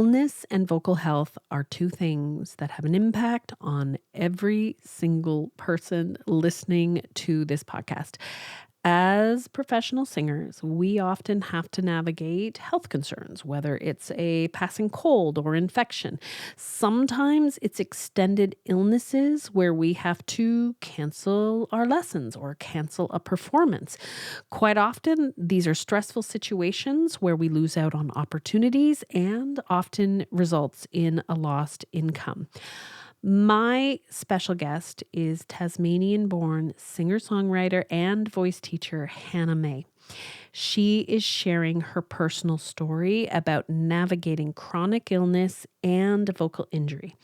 illness and vocal health are two things that have an impact on every single person listening to this podcast. As professional singers, we often have to navigate health concerns, whether it's a passing cold or infection. Sometimes it's extended illnesses where we have to cancel our lessons or cancel a performance. Quite often, these are stressful situations where we lose out on opportunities and often results in a lost income. My special guest is Tasmanian-born singer-songwriter and voice teacher Hannah May. She is sharing her personal story about navigating chronic illness and vocal injury.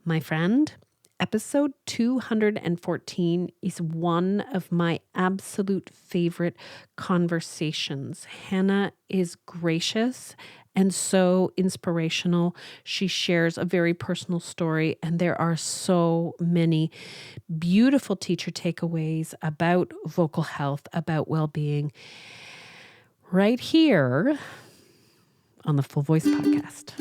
My friend, episode 214 is one of my absolute favorite conversations. Hannah is gracious and so inspirational. She shares a very personal story, and there are so many beautiful teacher takeaways about vocal health, about well-being, right here on the Full Voice Podcast.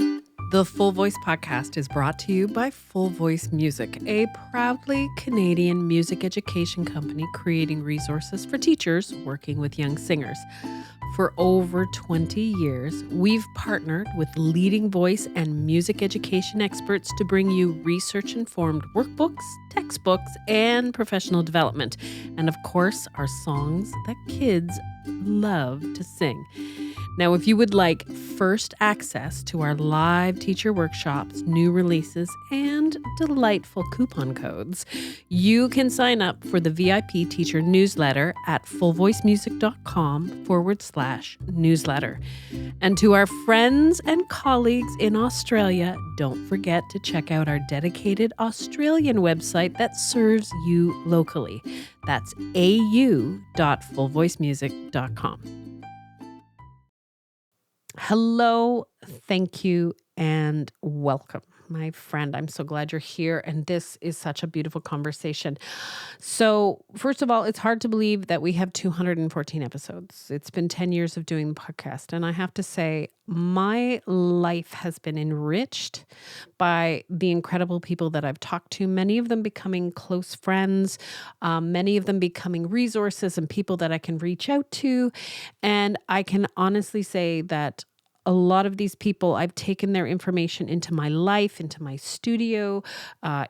The Full Voice Podcast is brought to you by Full Voice Music, a proudly Canadian music education company creating resources for teachers working with young singers. For over 20 years, we've partnered with leading voice and music education experts to bring you research-informed workbooks, textbooks, and professional development. And of course, our songs that kids love to sing. Now, if you would like first access to our live teacher workshops, new releases, and delightful coupon codes, you can sign up for the VIP teacher newsletter at fullvoicemusic.com/newsletter. And to our friends and colleagues in Australia, don't forget to check out our dedicated Australian website that serves you locally. That's au.fullvoicemusic.com. Hello, thank you, and welcome, my friend. I'm so glad you're here, and this is such a beautiful conversation. So, first of all, it's hard to believe that we have 214 episodes. It's been 10 years of doing the podcast, and I have to say, my life has been enriched by the incredible people that I've talked to, many of them becoming close friends, many of them becoming resources and people that I can reach out to. And I can honestly say that a lot of these people, I've taken their information into my life, into my studio,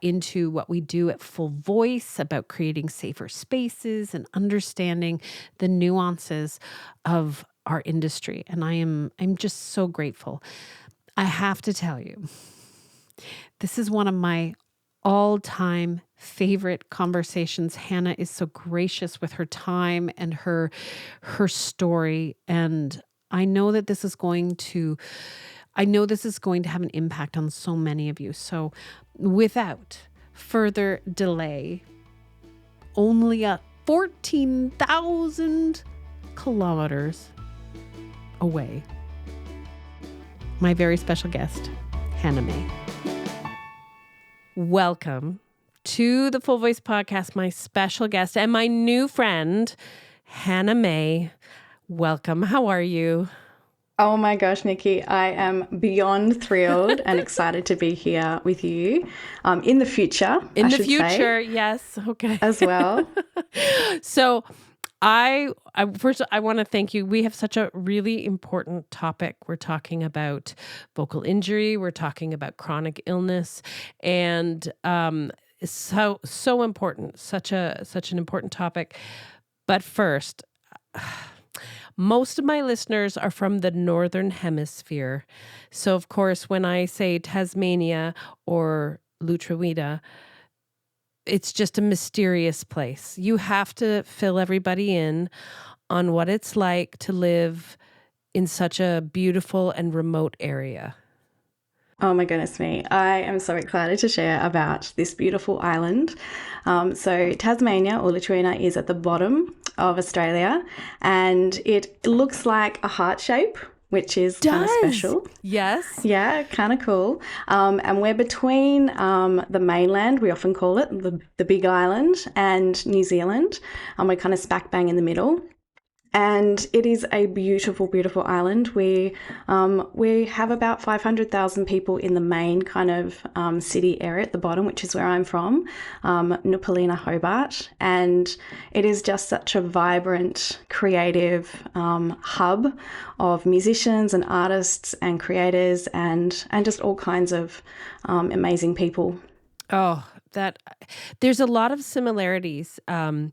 into what we do at Full Voice about creating safer spaces and understanding the nuances of our industry. And I'm just so grateful. I have to tell you, this is one of my all-time favorite conversations. Hannah is so gracious with her time and her story, and I know that this is going to have an impact on so many of you. So without further delay, only 14,000 kilometers away, my very special guest, Hannah May. Welcome to the Full Voice Podcast, my special guest and my new friend, Hannah May. Welcome. How are you? Oh my gosh, Nikki, I am beyond thrilled and excited to be here with you in the future. Yes. Okay. As well. So I want to thank you. We have such a really important topic. We're talking about vocal injury. We're talking about chronic illness, and so important. Such an important topic. But first, most of my listeners are from the Northern Hemisphere. So, of course, when I say Tasmania or Lutruwita, it's just a mysterious place. You have to fill everybody in on what it's like to live in such a beautiful and remote area. Oh my goodness me. I am so excited to share about this beautiful island. So Tasmania, or Lutruwita, is at the bottom of Australia, and it looks like a heart shape, which is kind of special. Yes. Yeah, kind of cool. And we're between the mainland, we often call it, the Big Island, and New Zealand. We're kind of smack bang in the middle. And it is a beautiful, beautiful island. We have about 500,000 people in the main kind of city area at the bottom, which is where I'm from, Nupalina, Hobart. And it is just such a vibrant, creative hub of musicians and artists and creators and just all kinds of amazing people. Oh, that there's a lot of similarities. And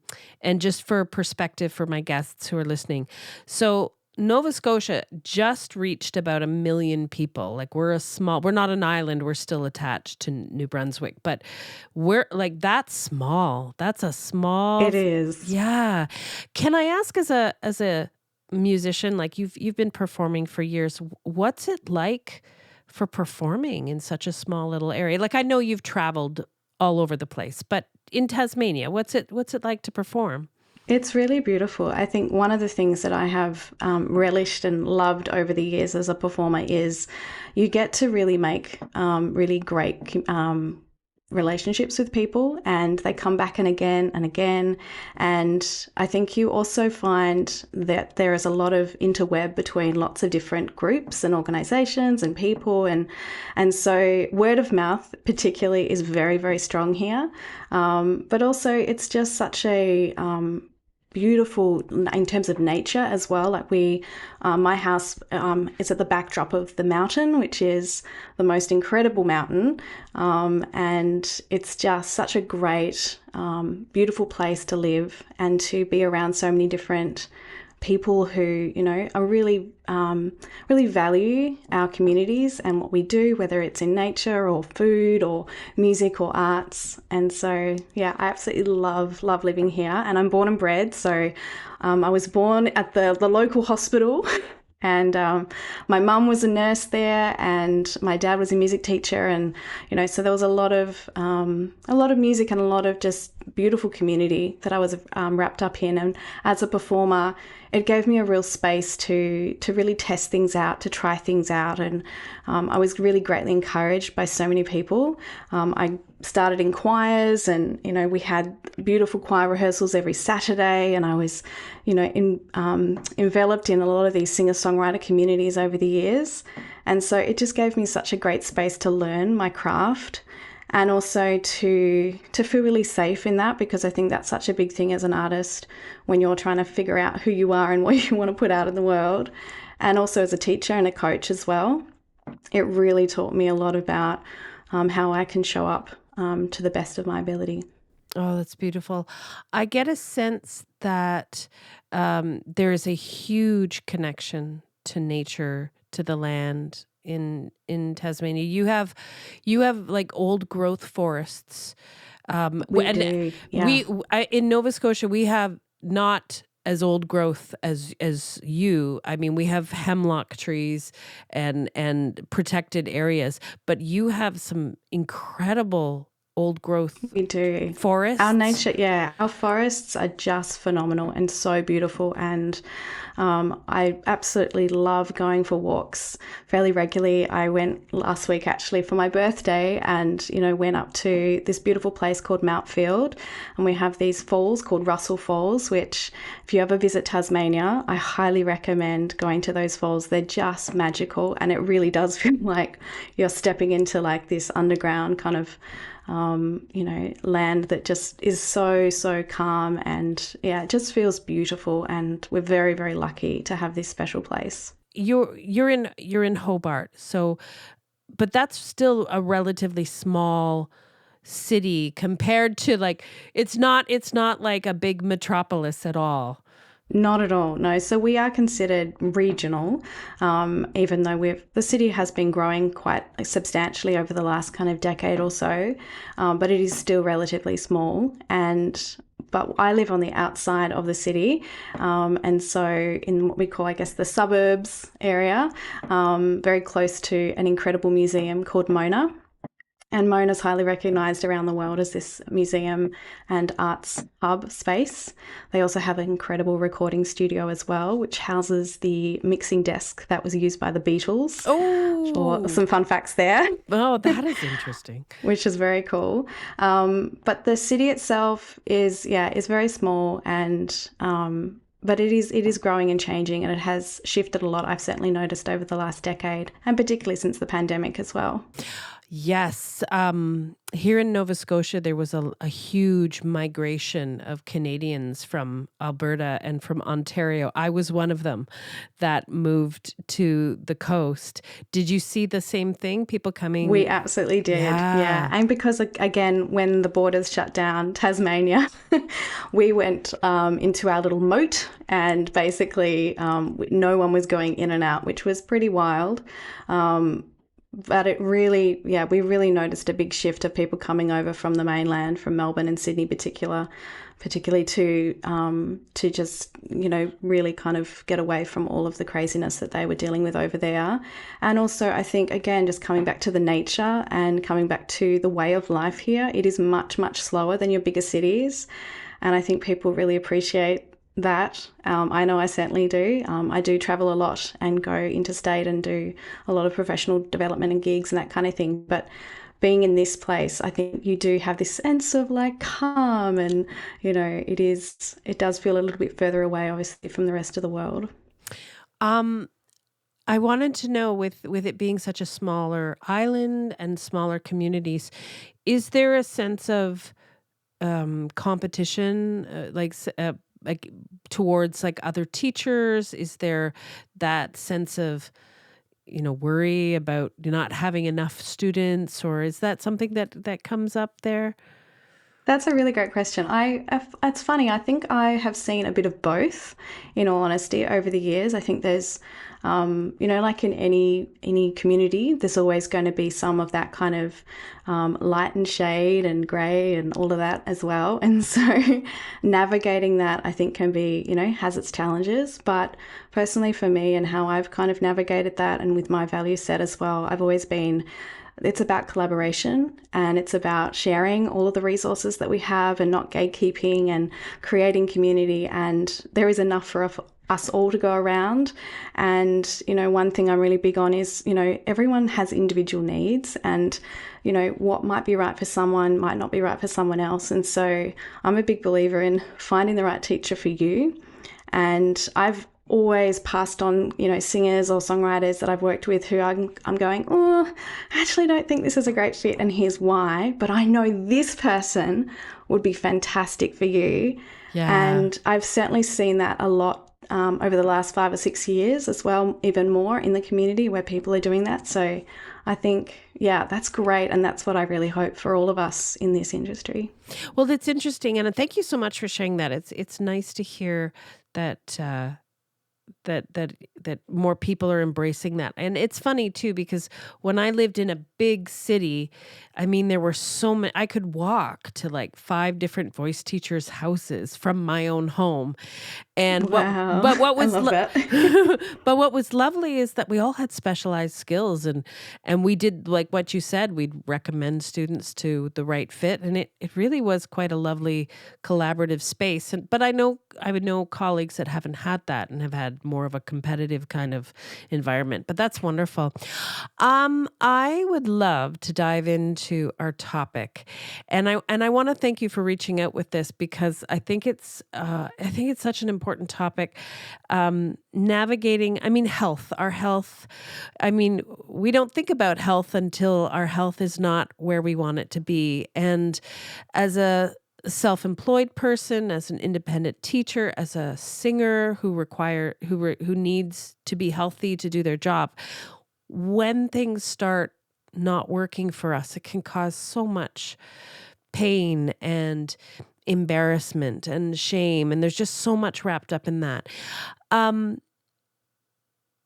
just for perspective for my guests who are listening. So Nova Scotia just reached about 1 million people. Like we're not an island. We're still attached to New Brunswick, but we're like, that's small. That's a small. It is. Yeah. Can I ask as a musician, like you've been performing for years, what's it like for performing in such a small little area? Like I know you've traveled all over the place, but in Tasmania, what's it like to perform? It's really beautiful. I think one of the things that I have relished and loved over the years as a performer is you get to really make really great relationships with people, and they come back and again and again. And I think you also find that there is a lot of interweb between lots of different groups and organizations and people, and so word of mouth particularly is very, very strong here. But also it's just such a beautiful in terms of nature as well. Like my house is at the backdrop of the mountain, which is the most incredible mountain, and it's just such a great, beautiful place to live and to be around so many different people who, are really value our communities and what we do, whether it's in nature or food or music or arts. And so, yeah, I absolutely love living here. And I'm born and bred. So I was born at the local hospital. And my mum was a nurse there, and my dad was a music teacher, and so there was a lot of music and a lot of just beautiful community that I was wrapped up in. And as a performer, it gave me a real space to really test things out, to try things out, and I was really greatly encouraged by so many people. I started in choirs, and we had beautiful choir rehearsals every Saturday, and I was enveloped in a lot of these singer-songwriter communities over the years. And so it just gave me such a great space to learn my craft, and also to feel really safe in that, because I think that's such a big thing as an artist when you're trying to figure out who you are and what you want to put out in the world. And also as a teacher and a coach as well, it really taught me a lot about how I can show up to the best of my ability. Oh, that's beautiful. I get a sense that there is a huge connection to nature, to the land in Tasmania. You have like old growth forests. We do, yeah. In Nova Scotia, we have not as old growth as you. I mean, we have hemlock trees and protected areas, but you have some incredible old growth. We do. Forests. Our nature, yeah, our forests are just phenomenal and so beautiful. And I absolutely love going for walks fairly regularly. I went last week actually for my birthday, and went up to this beautiful place called Mountfield, and we have these falls called Russell Falls, which if you ever visit Tasmania, I highly recommend going to those falls. They're just magical, and it really does feel like you're stepping into like this underground kind of land that just is so calm, and yeah, it just feels beautiful, and we're very, very lucky to have this special place. You're in Hobart, so but that's still a relatively small city compared to like it's not like a big metropolis at all. Not at all, no. So we are considered regional, even though the city has been growing quite substantially over the last kind of decade or so, but it is still relatively small. But I live on the outside of the city, and so in what we call, I guess, the suburbs area, very close to an incredible museum called Mona. And Mona's highly recognised around the world as this museum and arts hub space. They also have an incredible recording studio as well, which houses the mixing desk that was used by the Beatles. Oh, for some fun facts there. Oh, that is interesting. Which is very cool. But the city itself is very small, and but it is growing and changing, and it has shifted a lot. I've certainly noticed over the last decade, and particularly since the pandemic as well. Yes. Here in Nova Scotia, there was a huge migration of Canadians from Alberta and from Ontario. I was one of them that moved to the coast. Did you see the same thing? People coming? We absolutely did. Yeah. And because, again, when the borders shut down, Tasmania, we went into our little moat, and basically no one was going in and out, which was pretty wild. But it really, we really noticed a big shift of people coming over from the mainland, from Melbourne and Sydney particularly to just, really kind of get away from all of the craziness that they were dealing with over there. And also, I think, again, just coming back to the nature and coming back to the way of life here, it is much, much slower than your bigger cities. And I think people really appreciate that. I know I certainly do. I do travel a lot and go interstate and do a lot of professional development and gigs and that kind of thing. But being in this place, I think you do have this sense of like calm, and it does feel a little bit further away, obviously, from the rest of the world. I wanted to know, with it being such a smaller island and smaller communities, is there a sense of competition, like towards like other teachers? Is there that sense of worry about not having enough students, or is that something that comes up there? That's a really great question. It's funny. I think I have seen a bit of both, in all honesty, over the years. I think there's, like in any community, there's always going to be some of that kind of light and shade and grey and all of that as well. And so navigating that, I think, can be, has its challenges. But personally for me, and how I've kind of navigated that, and with my value set as well, I've always been, it's about collaboration, and it's about sharing all of the resources that we have and not gatekeeping, and creating community. And there is enough for us all to go around. And, one thing I'm really big on is, everyone has individual needs, and, what might be right for someone might not be right for someone else. And so I'm a big believer in finding the right teacher for you. And I've always passed on, singers or songwriters that I've worked with who I'm going, I actually don't think this is a great fit, and here's why, but I know this person would be fantastic for you. Yeah. And I've certainly seen that a lot over the last 5 or 6 years as well, even more in the community where people are doing that. So I think, that's great. And that's what I really hope for all of us in this industry. Well, that's interesting. And thank you so much for sharing that. It's nice to hear that that more people are embracing that. And it's funny too, because when I lived in a big city, I mean, there were so many, I could walk to like 5 different voice teachers' houses from my own home. And wow. what was I love that. but what was lovely is that we all had specialized skills, and we did, like what you said, we'd recommend students to the right fit, and it really was quite a lovely collaborative space. But I would know colleagues that haven't had that and have had more of a competitive kind of environment. But that's wonderful. I would love to dive into our topic, and I want to thank you for reaching out with this, because I think it's such an important topic. Navigating, health, our health. We don't think about health until our health is not where we want it to be. And as a self-employed person, as an independent teacher, as a singer who needs to be healthy to do their job, when things start not working for us, it can cause so much pain and embarrassment and shame, and there's just so much wrapped up in that.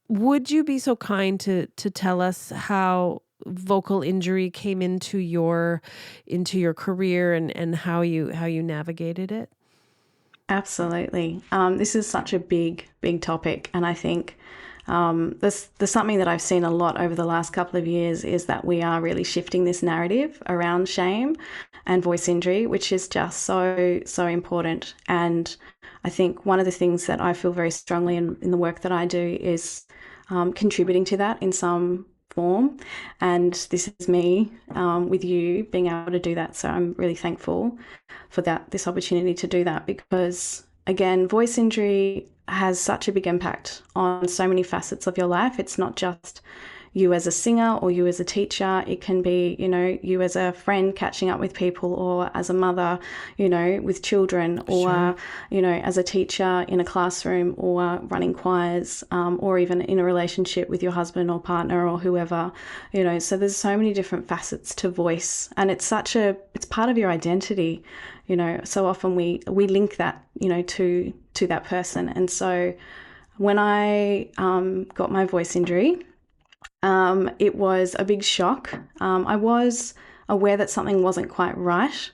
Would you be so kind to tell us how vocal injury came into your career, and how you navigated it? Absolutely. This is such a big topic, and I think there's something that I've seen a lot over the last couple of years, is that we are really shifting this narrative around shame and voice injury, which is just so important. And I think one of the things that I feel very strongly in the work that I do is contributing to that in some form. And this is me with you being able to do that. So I'm really thankful for this opportunity to do that, because again, voice injury has such a big impact on so many facets of your life. It's not just you as a singer or you as a teacher. It can be, you as a friend catching up with people, or as a mother, with children, or, as a teacher in a classroom, or running choirs, or even in a relationship with your husband or partner or whoever, so there's so many different facets to voice, and it's part of your identity. So often we link that, to that person. And so when I got my voice injury, it was a big shock. I was aware that something wasn't quite right,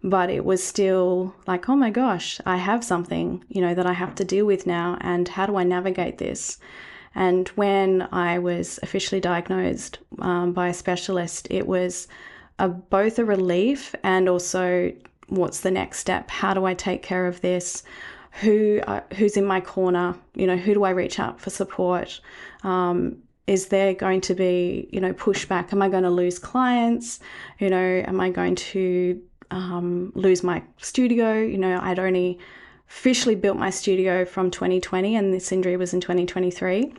but it was still like, oh my gosh, I have something, that I have to deal with now, and how do I navigate this? And when I was officially diagnosed by a specialist, it was both a relief and also, what's the next step? How do I take care of this? Who's in my corner? Who do I reach out for support? Is there going to be, pushback? Am I going to lose clients? Am I going to lose my studio? I'd only officially built my studio from 2020, and this injury was in 2023.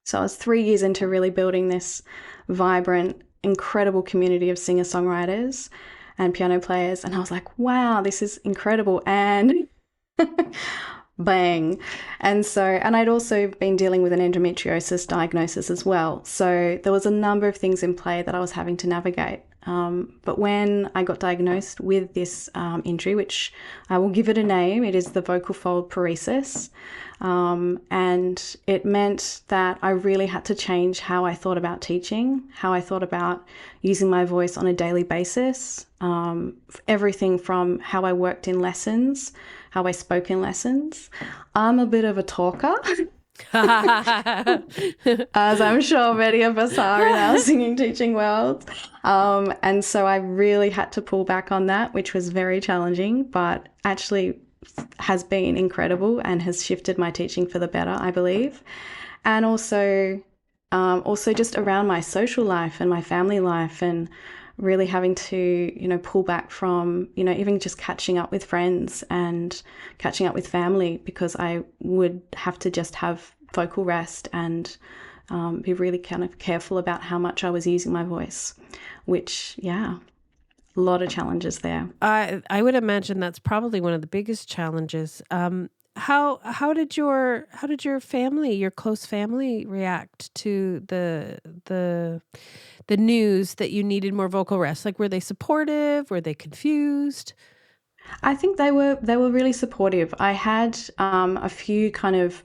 So I was 3 years into really building this vibrant, incredible community of singer-songwriters and piano players. And I was like, wow, this is incredible. And bang. And I'd also been dealing with an endometriosis diagnosis as well. So there was a number of things in play that I was having to navigate. But when I got diagnosed with this injury, which I will give it a name, it is the vocal fold paresis. And it meant that I really had to change how I thought about teaching, how I thought about using my voice on a daily basis, everything from how I worked in lessons, how I spoke in lessons. I'm a bit of a talker, as I'm sure many of us are in our singing teaching world. And so I really had to pull back on that, which was very challenging, but actually has been incredible and has shifted my teaching for the better, I believe. And also just around my social life and my family life, and really having to, pull back from, even just catching up with friends and catching up with family, because I would have to just have vocal rest and be really kind of careful about how much I was using my voice, which, a lot of challenges there. I would imagine that's probably one of the biggest challenges. How did your family, your close family, react to the news that you needed more vocal rest? Like, were they supportive? Were they confused? I think they were really supportive. I had a few kind of,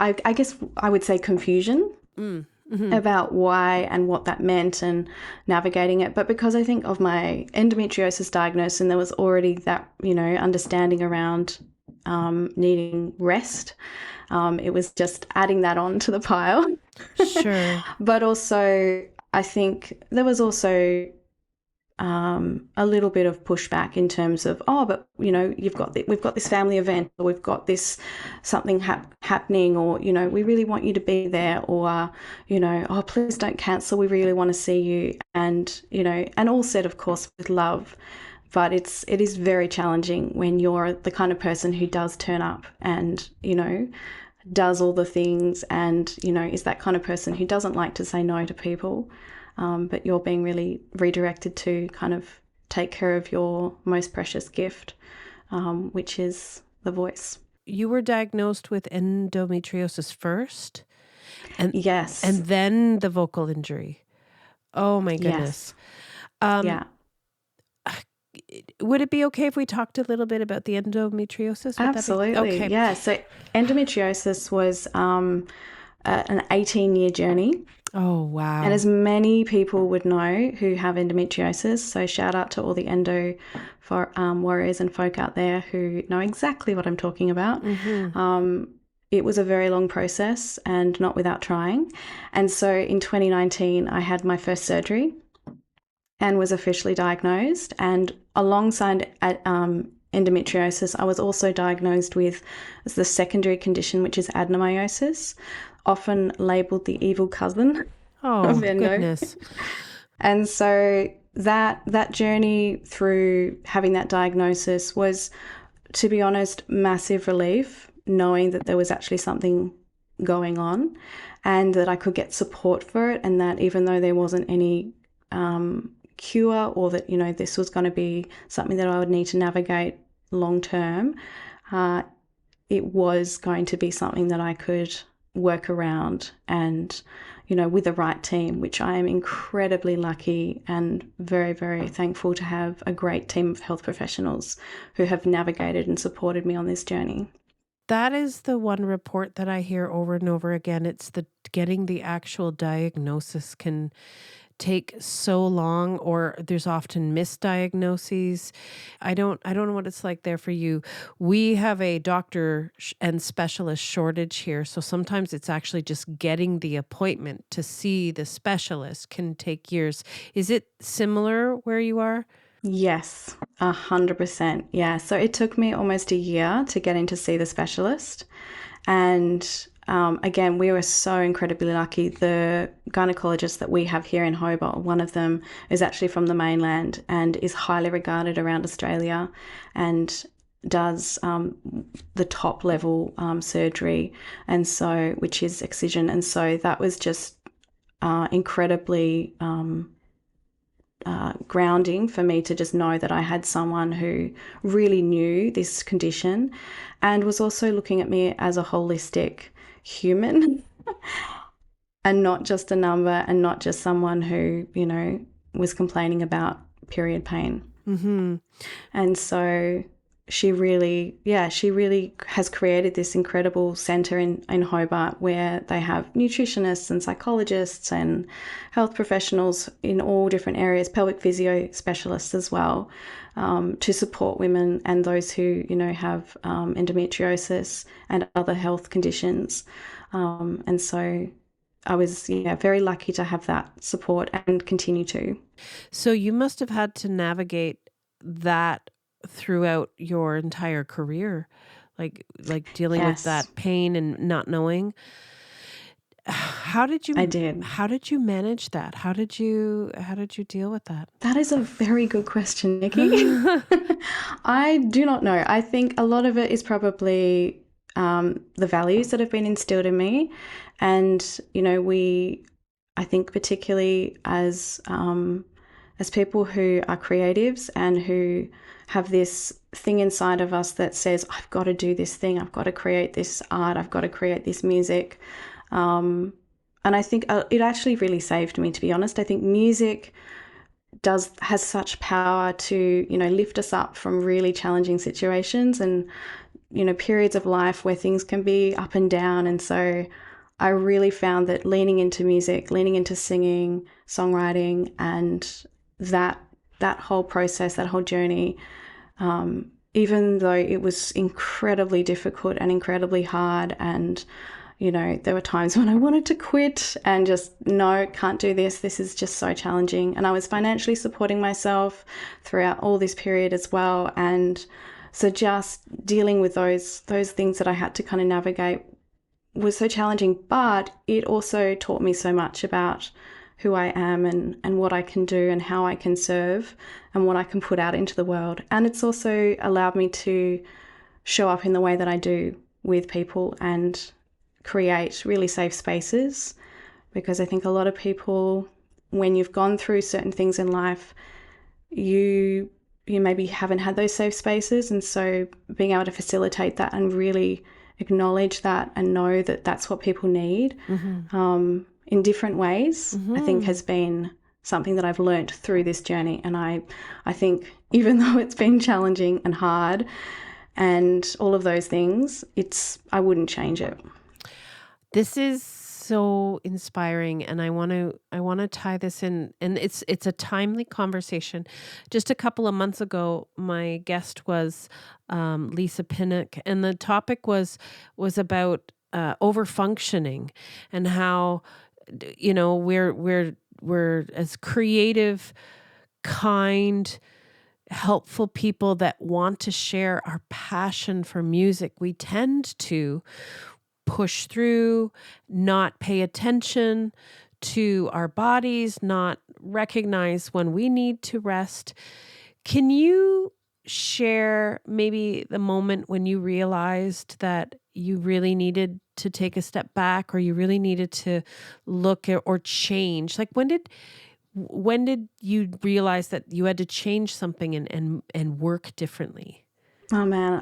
I guess I would say, confusion about why and what that meant and navigating it. But because I think of my endometriosis diagnosis, and there was already that, understanding around needing rest, it was just adding that on to the pile. Sure. But also, I think there was also a little bit of pushback in terms of, but we've got this family event, or we've got this something happening, or we really want you to be there, or please don't cancel, we really want to see you, and and all said, of course, with love. But it is very challenging when you're the kind of person who does turn up and does all the things, and is that kind of person who doesn't like to say no to people. But you're being really redirected to kind of take care of your most precious gift, which is the voice. You were diagnosed with endometriosis first? Yes. And then the vocal injury. Oh my goodness. Yes. Would it be okay if we talked a little bit about the endometriosis? Absolutely. Okay. Yeah. So endometriosis was an 18-year journey. Oh, wow. And as many people would know who have endometriosis, so shout out to all the endo warriors and folk out there who know exactly what I'm talking about. Mm-hmm. It was a very long process, and not without trying. And so in 2019, I had my first surgery and was officially diagnosed. And alongside endometriosis, I was also diagnosed with the secondary condition, which is adenomyosis, often labelled the evil cousin of endo. Goodness. And so that journey through having that diagnosis was to be honest, massive relief knowing that there was actually something going on and that I could get support for it, and that even though there wasn't any cure, or that, this was going to be something that I would need to navigate long term, it was going to be something that I could work around, and with the right team, which I am incredibly lucky and very, very thankful to have a great team of health professionals who have navigated and supported me on this journey. That is the one report that I hear over and over again. It's the getting the actual diagnosis can take so long, or there's often misdiagnoses. I don't know what it's like there for you. We have a doctor and specialist shortage here, so sometimes it's actually just getting the appointment to see the specialist can take years. Is it similar where you are? Yes, 100%. Yeah. So it took me almost a year to get in to see the specialist. And again, we were so incredibly lucky. The gynecologist that we have here in Hobart, one of them is actually from the mainland and is highly regarded around Australia, and does the top level surgery, and so, which is excision. And so that was just incredibly grounding for me to just know that I had someone who really knew this condition and was also looking at me as a holistic human and not just a number, and not just someone who, was complaining about period pain. Mm-hmm. And so she really has created this incredible centre in Hobart, where they have nutritionists and psychologists and health professionals in all different areas, pelvic physio specialists as well, to support women and those who, have endometriosis and other health conditions. And so I was very lucky to have that support and continue to. So you must have had to navigate that throughout your entire career, like dealing with Yes, that pain and not knowing. How did you I did. how did you manage that? How did you deal with that? That is a very good question, Nikki. I do not know. I think a lot of it is probably the values that have been instilled in me. And, I think particularly as people who are creatives and who have this thing inside of us that says, I've got to do this thing, I've got to create this art, I've got to create this music. And I think it actually really saved me, to be honest. I think music has such power to, lift us up from really challenging situations and, periods of life where things can be up and down. And so I really found that leaning into music, leaning into singing, songwriting, and that whole process, that whole journey, even though it was incredibly difficult and incredibly hard, and there were times when I wanted to quit and just, no, can't do this. This is just so challenging. And I was financially supporting myself throughout all this period as well. And so just dealing with those things that I had to kind of navigate was so challenging, but it also taught me so much about who I am and what I can do and how I can serve and what I can put out into the world. And it's also allowed me to show up in the way that I do with people and create really safe spaces, because I think a lot of people, when you've gone through certain things in life, you maybe haven't had those safe spaces. And so being able to facilitate that and really acknowledge that and know that that's what people need, in different ways, I think has been something that I've learnt through this journey. And I think even though it's been challenging and hard and all of those things, I wouldn't change it. This is so inspiring, and I want to tie this in, and it's a timely conversation. Just a couple of months ago, my guest was Lisa Pinnock, and the topic was about overfunctioning and how we're as creative, kind, helpful people that want to share our passion for music. We tend to push through, not pay attention to our bodies, not recognize when we need to rest. Can you share maybe the moment when you realized that you really needed to take a step back, or you really needed to look at or change? Like when did you realize that you had to change something and work differently? Oh man,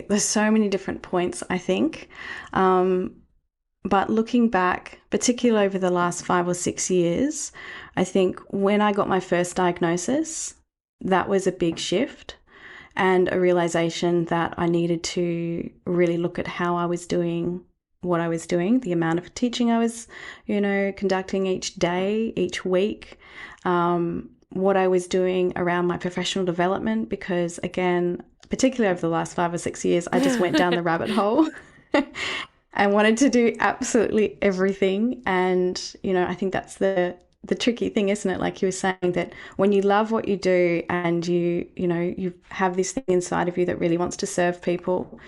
there's so many different points, I think. But looking back, particularly over the last 5 or 6 years, I think when I got my first diagnosis, that was a big shift and a realization that I needed to really look at how I was doing what I was doing, the amount of teaching I was, conducting each day, each week, what I was doing around my professional development, because again, particularly over the last 5 or 6 years, I just went down the rabbit hole. I wanted to do absolutely everything. And, I think that's the tricky thing, isn't it? Like you were saying, that when you love what you do and you have this thing inside of you that really wants to serve people,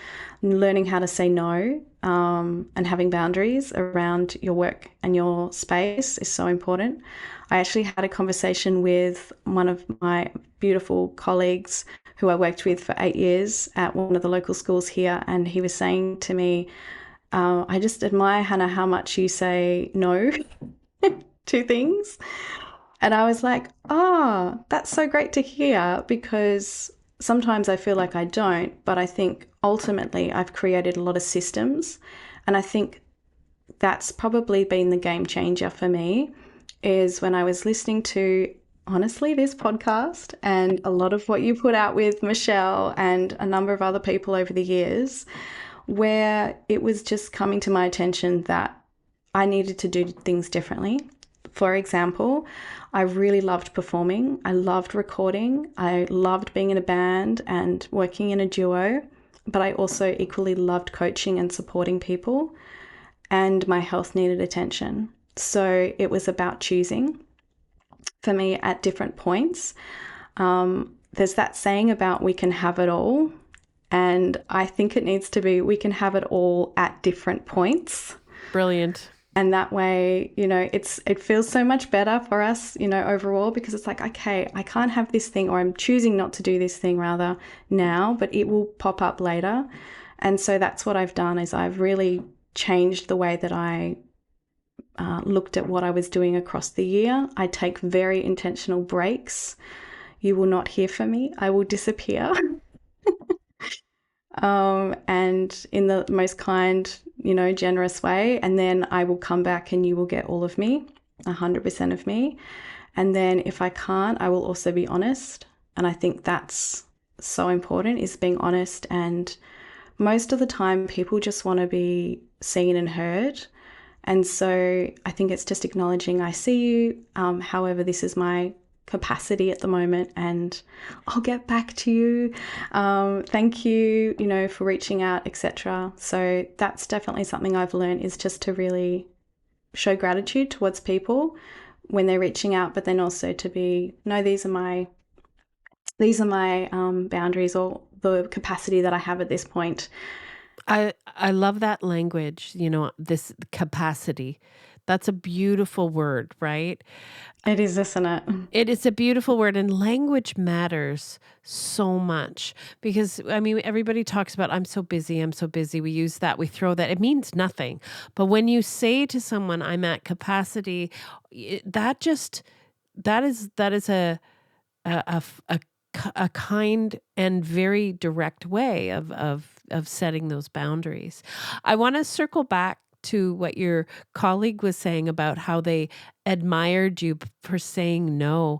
learning how to say no, and having boundaries around your work and your space is so important. I actually had a conversation with one of my beautiful colleagues who I worked with for 8 years at one of the local schools here. And he was saying to me, I just admire, Hannah, how much you say no to things. And I was like, oh, that's so great to hear, because sometimes I feel like I don't, but I think ultimately I've created a lot of systems. And I think that's probably been the game changer for me, is when I was listening to, honestly, this podcast and a lot of what you put out with Michelle and a number of other people over the years, where it was just coming to my attention that I needed to do things differently. For example, I really loved performing. I loved recording. I loved being in a band and working in a duo, but I also equally loved coaching and supporting people, and my health needed attention. So it was about choosing for me at different points. There's that saying about we can have it all. And I think it needs to be, we can have it all at different points. Brilliant. And that way, it feels so much better for us, overall, because it's like, okay, I can't have this thing, or I'm choosing not to do this thing rather now, but it will pop up later. And so that's what I've done, is I've really changed the way that I looked at what I was doing across the year. I take very intentional breaks. You will not hear from me. I will disappear. And in the most kind, generous way. And then I will come back and you will get all of me, 100% of me. And then if I can't, I will also be honest. And I think that's so important, is being honest. And most of the time people just want to be seen and heard. And so I think it's just acknowledging, I see you, however, this is my capacity at the moment, and I'll get back to you. Thank you, for reaching out, etc. So that's definitely something I've learned, is just to really show gratitude towards people when they're reaching out, but then also to be, no, these are my boundaries, or the capacity that I have at this point. I love that language, this capacity. That's a beautiful word, right? It is, isn't it? It is a beautiful word, and language matters so much, because everybody talks about, I'm so busy. We use that, we throw that. It means nothing. But when you say to someone, I'm at capacity, that is a kind and very direct way of setting those boundaries. I want to circle back to what your colleague was saying about how they admired you for saying no.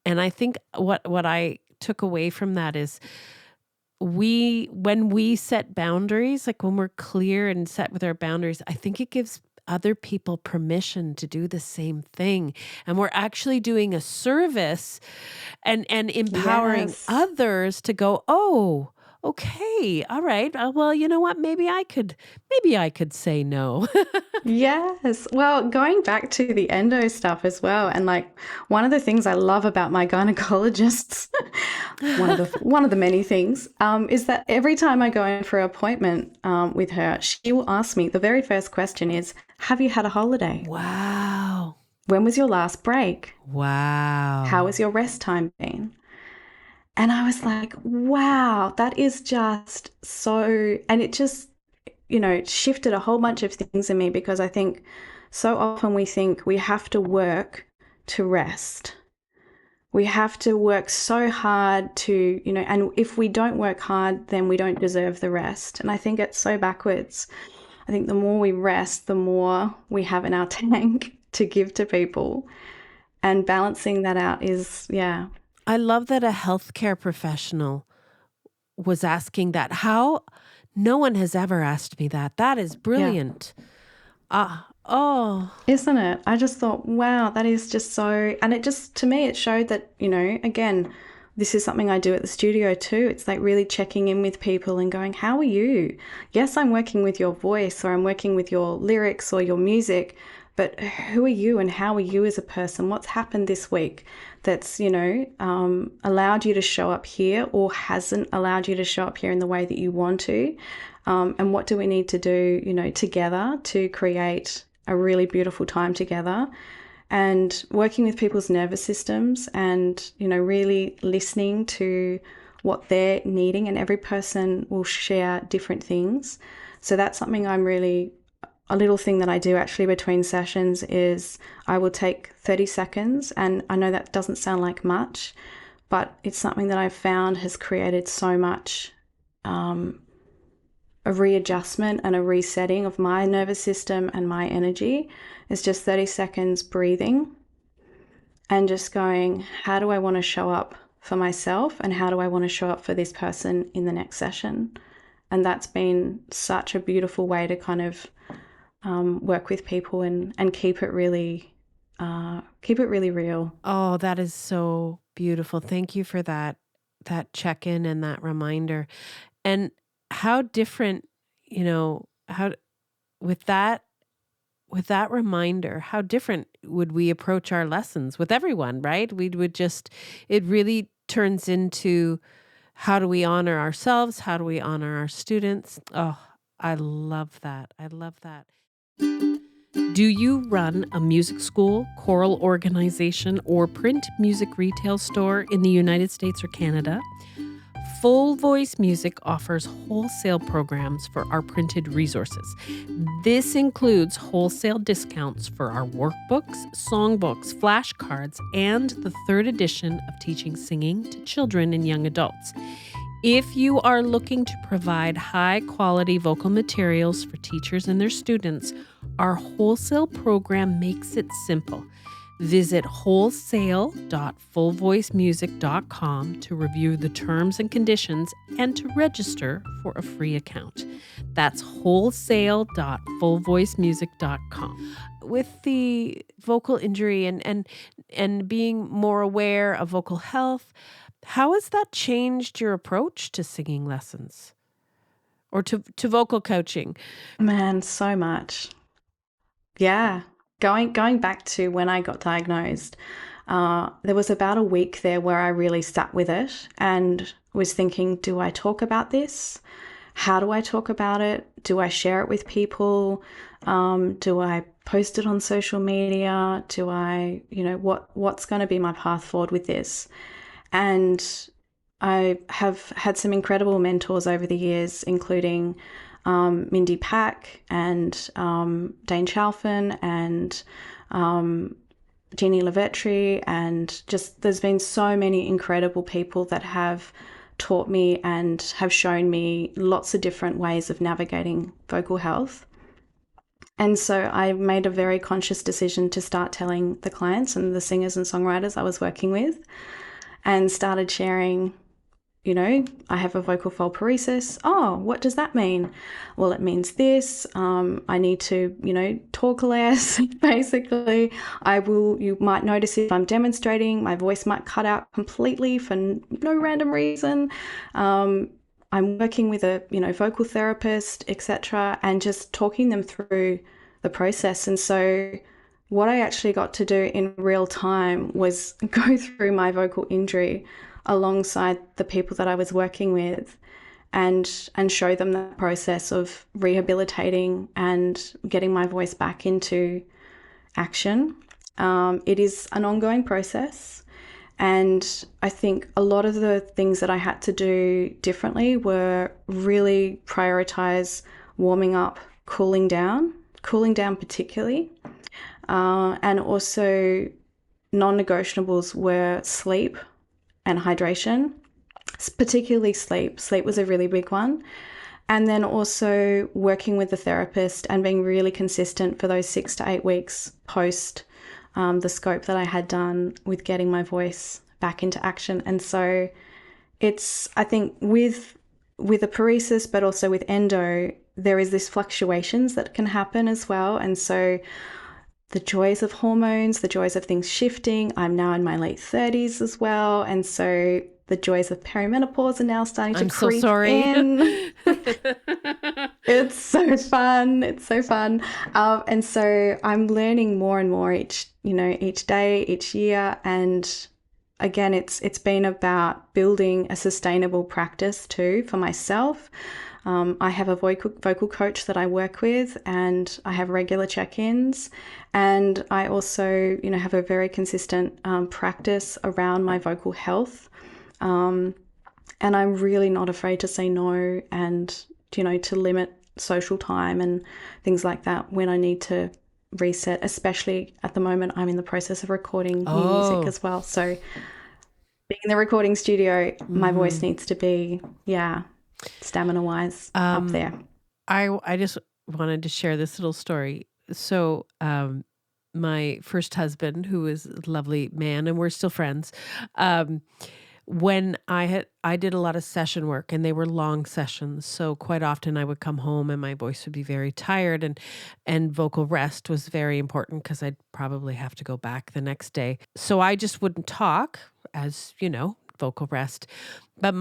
And I think what I took away from that is, when we set boundaries, like when we're clear and set with our boundaries, I think it gives other people permission to do the same thing. And we're actually doing a service and empowering others to go, oh, okay, all right. Well, you know what? Maybe I could say no. Yes. Well, going back to the endo stuff as well, and like one of the things I love about my gynecologists, one of the many things, is that every time I go in for an appointment with her, she will ask me, the very first question is, have you had a holiday? Wow. When was your last break? Wow. How has your rest time been? And I was like, wow, that is just so, and it just, shifted a whole bunch of things in me, because I think so often we think we have to work to rest. We have to work so hard to, and if we don't work hard, then we don't deserve the rest. And I think it's so backwards. I think the more we rest, the more we have in our tank to give to people. And balancing that out is, yeah. I love that a healthcare professional was asking that. How? No one has ever asked me that. That is brilliant. Isn't it? I just thought, wow, that is just so, and it just, to me, it showed that, again, this is something I do at the studio too. It's like really checking in with people and going, how are you? Yes, I'm working with your voice, or I'm working with your lyrics or your music, but who are you and how are you as a person? What's happened this week that's, allowed you to show up here, or hasn't allowed you to show up here in the way that you want to? And what do we need to do, together to create a really beautiful time together? And working with people's nervous systems and, really listening to what they're needing. And every person will share different things. So that's something a little thing that I do actually between sessions is I will take 30 seconds. And I know that doesn't sound like much, but it's something that I've found has created so much a readjustment and a resetting of my nervous system and my energy. Is just 30 seconds breathing and just going, how do I want to show up for myself, and how do I want to show up for this person in the next session? And that's been such a beautiful way to kind of work with people and keep it really real. Oh, that is so beautiful. Thank you for that check-in and that reminder. And how different, with that reminder, how different would we approach our lessons with everyone, right? It really turns into, how do we honor ourselves? How do we honor our students? Oh, I love that. Do you run a music school, choral organization, or print music retail store in the United States or Canada? Full Voice Music offers wholesale programs for our printed resources. This includes wholesale discounts for our workbooks, songbooks, flashcards, and the 3rd edition of Teaching Singing to Children and Young Adults. If you are looking to provide high-quality vocal materials for teachers and their students, our wholesale program makes it simple. Visit wholesale.fullvoicemusic.com to review the terms and conditions and to register for a free account. That's wholesale.fullvoicemusic.com. With the vocal injury and being more aware of vocal health, how has that changed your approach to singing lessons or to vocal coaching? Man, so much. Yeah. Going back to when I got diagnosed, there was about a week there where I really sat with it and was thinking, do I talk about this? How do I talk about it? Do I share it with people? Do I post it on social media? Do I, what's going to be my path forward with this? And I have had some incredible mentors over the years, including Mindy Pack and Dane Chalfin and Jeannie Levetri, and just there's been so many incredible people that have taught me and have shown me lots of different ways of navigating vocal health. And so I made a very conscious decision to start telling the clients and the singers and songwriters I was working with, and started sharing, I have a vocal fold paresis. Oh, what does that mean? Well, it means this. I need to, talk less, basically. You might notice if I'm demonstrating, my voice might cut out completely for no random reason. I'm working with a, vocal therapist, etc., and just talking them through the process. And so what I actually got to do in real time was go through my vocal injury alongside the people that I was working with and show them the process of rehabilitating and getting my voice back into action. It is an ongoing process, And I think a lot of the things that I had to do differently were really prioritize warming up, cooling down particularly. And also non-negotiables were sleep and hydration, particularly sleep. Sleep was a really big one. And then also working with the therapist and being really consistent for those 6 to 8 weeks post the scope that I had done with getting my voice back into action. And so it's, I think with a paresis, but also with endo, there is this fluctuations that can happen as well. And so the joys of hormones, the joys of things shifting. I'm now in my late 30s as well. And so the joys of perimenopause are now starting to creep in. It's so fun. It's so fun. And so I'm learning more and more each day, each year. And again, it's been about building a sustainable practice too for myself. I have a vocal coach that I work with, and I have regular check-ins, and I also, have a very consistent practice around my vocal health. And I'm really not afraid to say no and, to limit social time and things like that when I need to reset, especially at the moment I'm in the process of recording new music as well. So being in the recording studio, my voice needs to be, stamina-wise up there. I just wanted to share this little story. So my first husband, who is a lovely man, and we're still friends, when I did a lot of session work, and they were long sessions, so quite often I would come home and my voice would be very tired, and vocal rest was very important because I'd probably have to go back the next day. So I just wouldn't talk, as vocal rest. But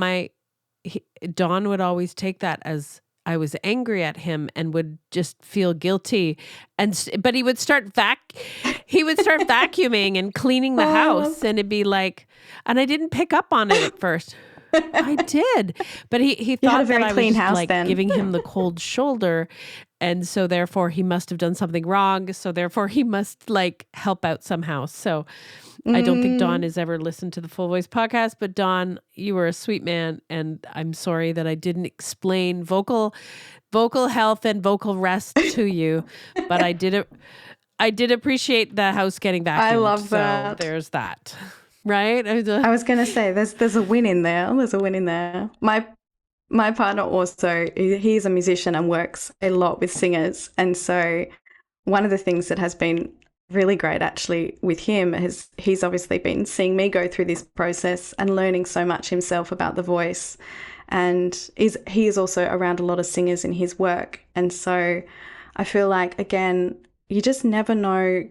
Don would always take that as I was angry at him and would just feel guilty, but he would start vacuuming and cleaning the house, and it'd be like, and I didn't pick up on it at first. I did, but he thought that I was just like giving him the cold shoulder, and so therefore he must have done something wrong. So therefore he must like help out somehow. So I don't think Don has ever listened to the Full Voice podcast, but Don, you were a sweet man, and I'm sorry that I didn't explain vocal health and vocal rest to you, but I did appreciate the house getting vacuumed. I love that. So there's that, right? I was going to say there's a win in there. There's a win in there. My partner also, he's a musician and works a lot with singers, and so one of the things that has been really great actually with him is he's obviously been seeing me go through this process and learning so much himself about the voice, and he is also around a lot of singers in his work. And so I feel like, again, you just never know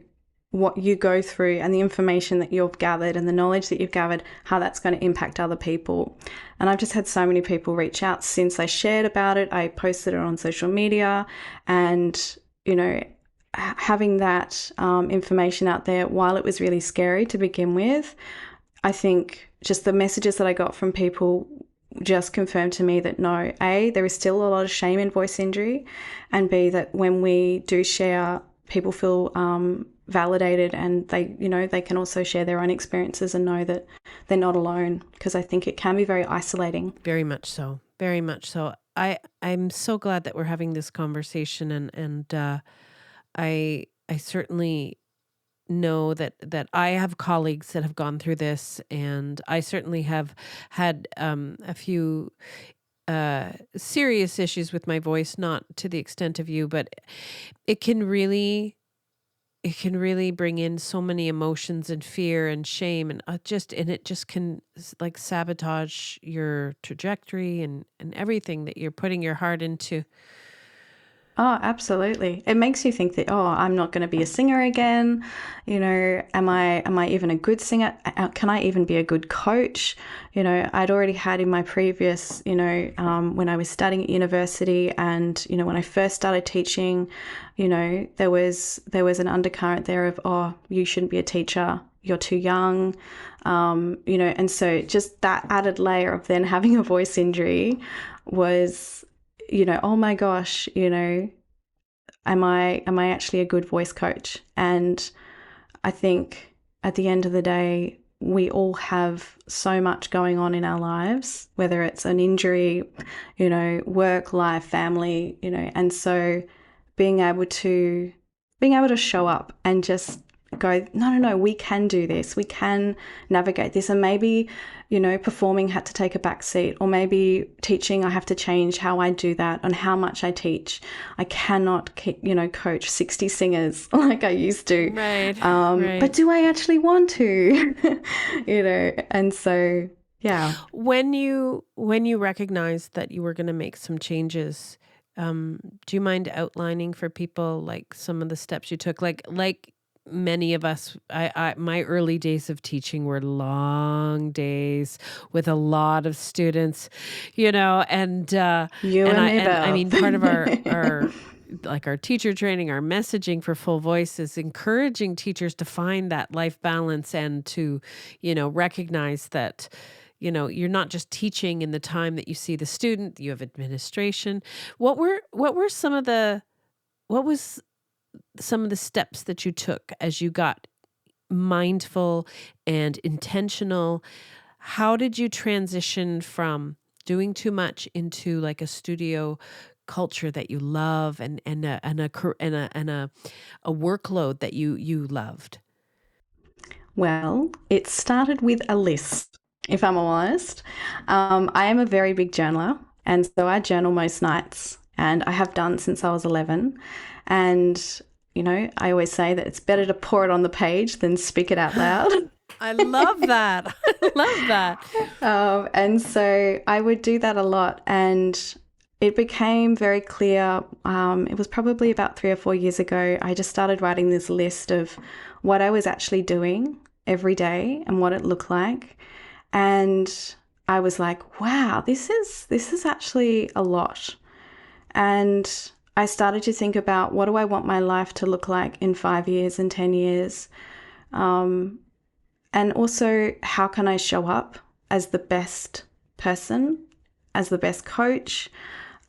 what you go through and the information that you've gathered and the knowledge that you've gathered, how that's going to impact other people. And I've just had so many people reach out since I shared about it. I posted it on social media, and having that information out there, while it was really scary to begin with, I think just the messages that I got from people just confirmed to me that no, A, there is still a lot of shame in voice injury, and B, that when we do share, people feel validated, and they can also share their own experiences and know that they're not alone, because I think it can be very isolating. Very much so. Very much so. I'm so glad that we're having this conversation, and I certainly know that I have colleagues that have gone through this, and I certainly have had a few serious issues with my voice, not to the extent of you, but it can really bring in so many emotions and fear and shame, and it just can like sabotage your trajectory and everything that you're putting your heart into. Oh, absolutely. It makes you think that, I'm not going to be a singer again. Am I even a good singer? Can I even be a good coach? I'd already had in my previous, when I was studying at university, and, when I first started teaching, there was an undercurrent there of, you shouldn't be a teacher. You're too young. And so just that added layer of then having a voice injury was, oh my gosh, am I actually a good voice coach? And I think at the end of the day, we all have so much going on in our lives, whether it's an injury, work, life, family, and so being able to show up and just go, no, we can do this. We can navigate this. And maybe, performing had to take a back seat, or maybe teaching, I have to change how I do that and how much I teach. I cannot, coach 60 singers like I used to. Right. But do I actually want to? And so, yeah. When you recognized that you were going to make some changes, do you mind outlining for people like some of the steps you took? Like many of us, my early days of teaching were long days with a lot of students, and I mean, part of our like our teacher training, our messaging for Full Voice is encouraging teachers to find that life balance and to, recognize that, you're not just teaching in the time that you see the student, you have administration. What was some of the steps that you took as you got mindful and intentional? How did you transition from doing too much into like a studio culture that you love and a workload that you loved? Well, it started with a list, if I'm honest. I am a very big journaler, and so I journal most nights, and I have done since I was 11. And, I always say that it's better to pour it on the page than speak it out loud. I love that. I love that. And so I would do that a lot, and it became very clear. It was probably about 3 or 4 years ago. I just started writing this list of what I was actually doing every day and what it looked like. And I was like, wow, this is actually a lot. And I started to think about, what do I want my life to look like in 5 years and 10 years? And also, how can I show up as the best person, as the best coach,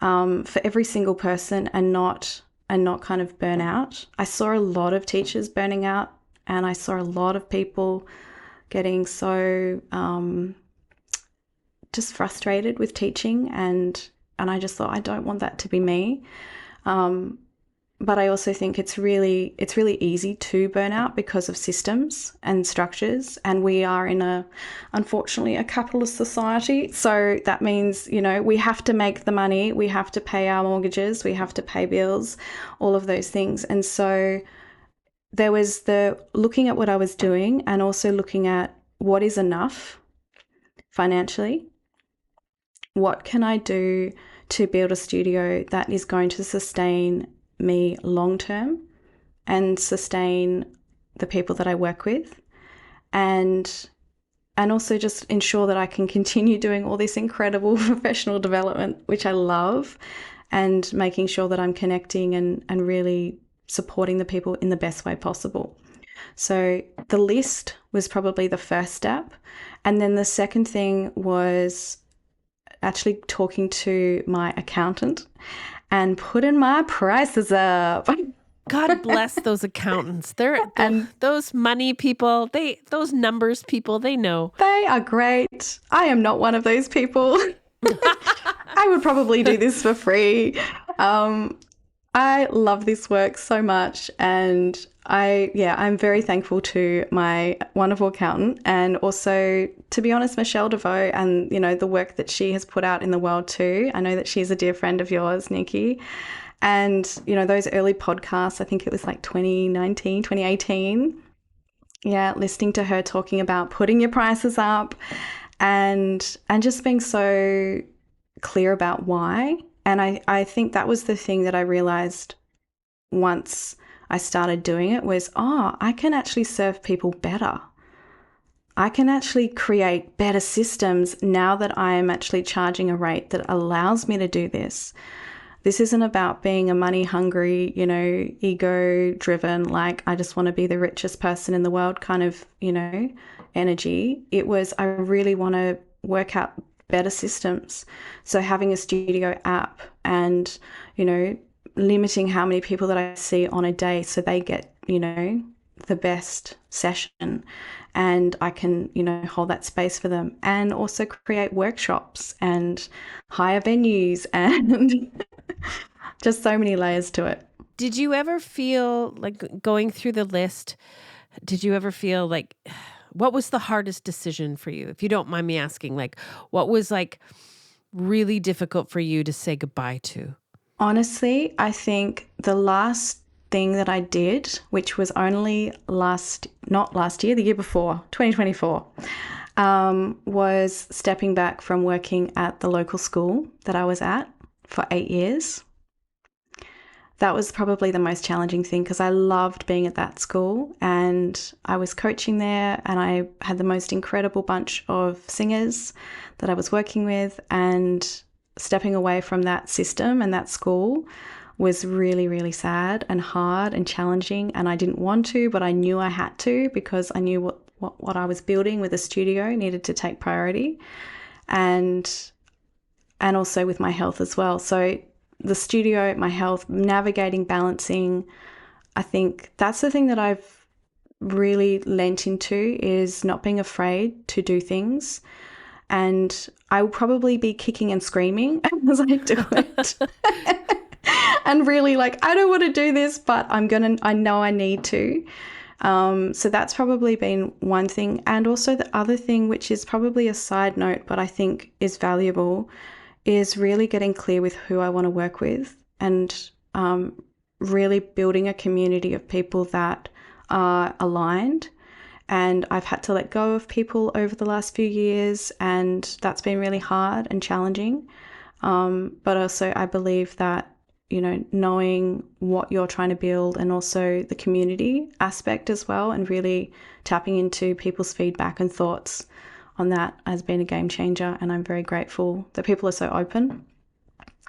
for every single person, and not kind of burn out. I saw a lot of teachers burning out, and I saw a lot of people getting so just frustrated with teaching, and I just thought, I don't want that to be me. But I also think it's really easy to burn out because of systems and structures, and we are in unfortunately a capitalist society. So that means, we have to make the money, we have to pay our mortgages, we have to pay bills, all of those things. And so there was the looking at what I was doing, and also looking at what is enough financially. What can I do to build a studio that is going to sustain me long term and sustain the people that I work with, and also just ensure that I can continue doing all this incredible professional development, which I love, and making sure that I'm connecting and really supporting the people in the best way possible. So the list was probably the first step. And then the second thing was actually talking to my accountant and putting my prices up. God bless those accountants. And those money people, those numbers people, they know. They are great. I am not one of those people. I would probably do this for free. I love this work so much, and I'm very thankful to my wonderful accountant, and also, to be honest, Michelle DeVoe, and the work that she has put out in the world too. I know that she's a dear friend of yours, Nikki, and those early podcasts, I think it was like 2019, 2018. Yeah, listening to her talking about putting your prices up, and just being so clear about why. And I think that was the thing that I realized once I started doing it was, I can actually serve people better. I can actually create better systems now that I am actually charging a rate that allows me to do this. This isn't about being a money hungry, ego driven, like I just want to be the richest person in the world kind of, energy. It was, I really want to work out better systems. So having a studio app and, limiting how many people that I see on a day so they get, the best session, and I can, hold that space for them, and also create workshops and hire venues and just so many layers to it. Did you ever feel like going through the list? Did you ever feel like what was the hardest decision for you? If you don't mind me asking, like what was like really difficult for you to say goodbye to? Honestly, I think the last thing that I did, which was only not last year, the year before, 2024, was stepping back from working at the local school that I was at for 8 years. That was probably the most challenging thing because I loved being at that school and I was coaching there and I had the most incredible bunch of singers that I was working with, and stepping away from that system and that school was really, really sad and hard and challenging, and I didn't want to, but I knew I had to because I knew what I was building with the studio needed to take priority, and also with my health as well. So the studio, my health, navigating, balancing, I think that's the thing that I've really lent into, is not being afraid to do things. And I will probably be kicking and screaming as I do it. And really like, I don't want to do this, but I know I need to. So that's probably been one thing. And also the other thing, which is probably a side note, but I think is valuable, is really getting clear with who I want to work with, and really building a community of people that are aligned. And I've had to let go of people over the last few years, and that's been really hard and challenging. But also I believe that, knowing what you're trying to build, and also the community aspect as well, and really tapping into people's feedback and thoughts on that has been a game changer. And I'm very grateful that people are so open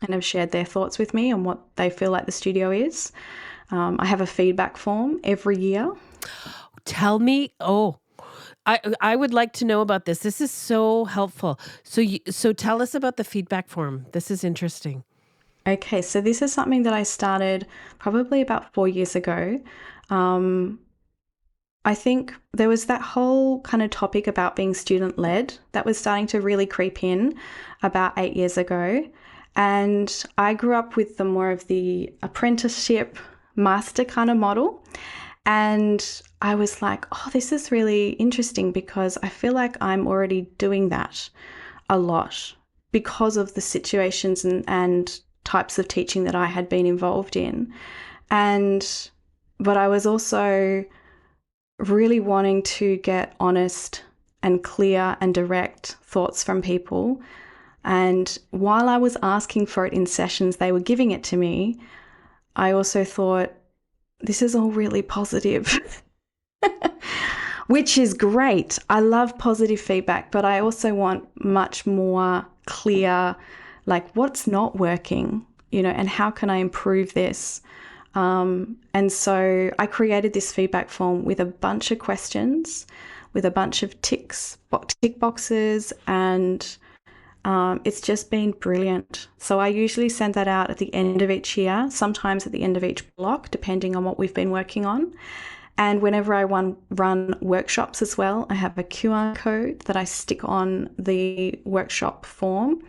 and have shared their thoughts with me on what they feel like the studio is. I have a feedback form every year. Tell me. Oh, I would like to know about this. This is so helpful. So tell us about the feedback form. This is interesting. Okay, so this is something that I started probably about 4 years ago. I think there was that whole kind of topic about being student-led that was starting to really creep in about 8 years ago. And I grew up with the more of the apprenticeship master kind of model. And I was like, oh, this is really interesting because I feel like I'm already doing that a lot because of the situations and types of teaching that I had been involved in. But I was also really wanting to get honest and clear and direct thoughts from people. And while I was asking for it in sessions, they were giving it to me. I also thought, this is all really positive, which is great. I love positive feedback, but I also want much more clear, like what's not working, and how can I improve this? And so I created this feedback form with a bunch of questions, with a bunch of tick boxes, and it's just been brilliant. So I usually send that out at the end of each year, sometimes at the end of each block, depending on what we've been working on. And whenever I run workshops as well, I have a QR code that I stick on the workshop form,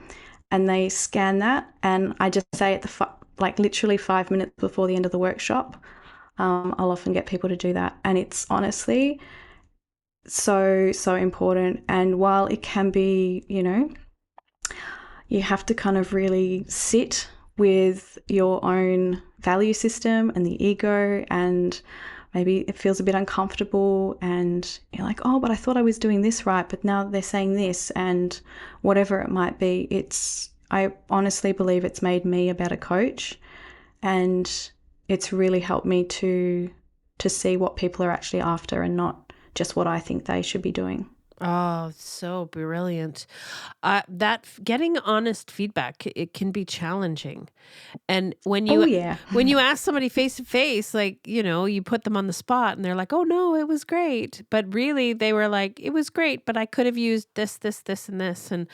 and they scan that, and I just say at literally 5 minutes before the end of the workshop, I'll often get people to do that. And it's honestly so, so important. And while it can be, you have to kind of really sit with your own value system and the ego, and maybe it feels a bit uncomfortable and you're like, oh, but I thought I was doing this right, but now they're saying this, and whatever it might be, I honestly believe it's made me a better coach, and it's really helped me to see what people are actually after and not just what I think they should be doing. Oh, so brilliant. That getting honest feedback, it can be challenging. And when you when you ask somebody face to face, like, you put them on the spot and they're like, "Oh no, it was great." But really they were like, "It was great, but I could have used this, this, this, and this." And